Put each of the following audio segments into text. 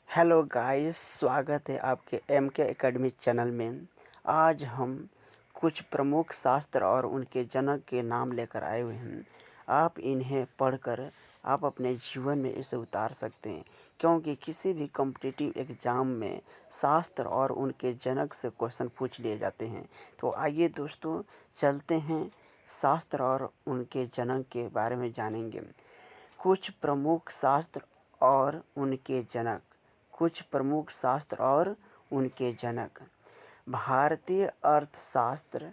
Hello guys, स्वागत है आपके एम के एकेडमी चैनल में। आज हम कुछ प्रमुख शास्त्र और उनके जनक के नाम लेकर आए हुए हैं। आप इन्हें पढ़कर आप अपने जीवन में इसे उतार सकते हैं, क्योंकि किसी भी कॉम्पिटिटिव एग्ज़ाम में शास्त्र और उनके जनक से क्वेश्चन पूछ लिए जाते हैं। तो आइए दोस्तों, चलते हैं शास्त्र और उनके जनक के बारे में जानेंगे। कुछ प्रमुख शास्त्र और उनके जनक। कुछ प्रमुख शास्त्र और उनके जनक। भारतीय अर्थशास्त्र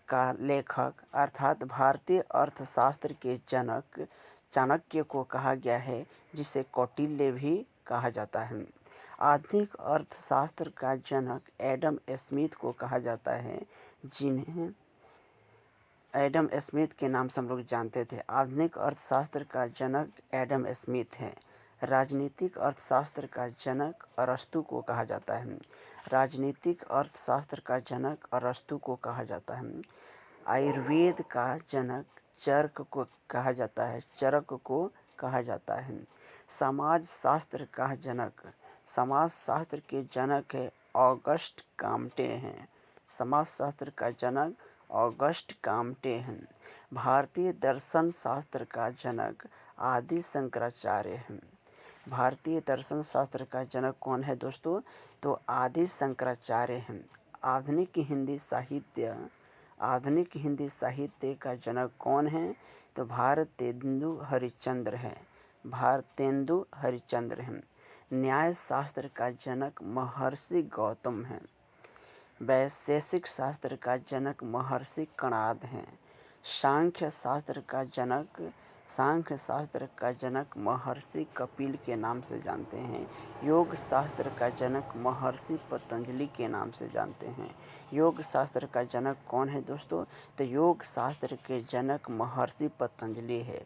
का लेखक अर्थात भारतीय अर्थशास्त्र के जनक चाणक्य को कहा गया है, जिसे कौटिल्य भी कहा जाता है। आधुनिक अर्थशास्त्र का जनक एडम स्मिथ को कहा जाता है, जिन्हें एडम स्मिथ के नाम से हम लोग जानते थे। आधुनिक अर्थशास्त्र का जनक एडम स्मिथ है। राजनीतिक अर्थशास्त्र का जनक अरस्तु को कहा जाता है। राजनीतिक अर्थशास्त्र का जनक अरस्तु को कहा जाता है। आयुर्वेद का जनक चरक को कहा जाता है। चरक को कहा जाता है। समाज शास्त्र का जनक समाज शास्त्र के जनक है ऑगस्ट काम्टे हैं। समाज शास्त्र का जनक ऑगस्ट काम्टे हैं। भारतीय दर्शन शास्त्र का जनक आदि शंकराचार्य हैं। भारतीय दर्शन शास्त्र का जनक कौन है दोस्तों? तो आदि शंकराचार्य हैं। आधुनिक हिंदी साहित्य का जनक कौन है? तो भारतेंदु हरिश्चंद्र हैं। भारतेंदु हरिश्चंद्र हैं। न्याय शास्त्र का जनक महर्षि गौतम हैं। वैशेषिक शास्त्र का जनक महर्षि कणाद हैं। सांख्य शास्त्र का जनक महर्षि कपिल के नाम से जानते हैं। योग शास्त्र का जनक महर्षि पतंजलि के नाम से जानते हैं। योग शास्त्र का जनक कौन है दोस्तों? तो योग शास्त्र के जनक महर्षि पतंजलि है।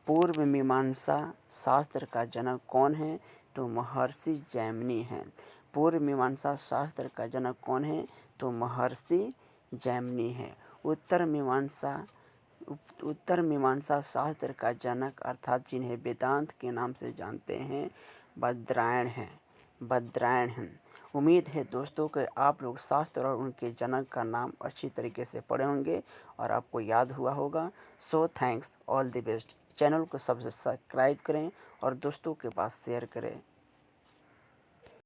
पूर्व मीमांसा शास्त्र का जनक कौन है? तो महर्षि जैमिनी हैं। पूर्व मीमांसा शास्त्र का जनक कौन है? तो महर्षि जैमिनी है। उत्तर मीमांसा शास्त्र का जनक अर्थात जिन्हें वेदांत के नाम से जानते हैं, बद्रायण हैं। उम्मीद है दोस्तों कि आप लोग शास्त्र और उनके जनक का नाम अच्छी तरीके से पढ़े होंगे और आपको याद हुआ होगा। So thanks, all the best. Channel को सब्सक्राइब करें और दोस्तों के पास शेयर करें।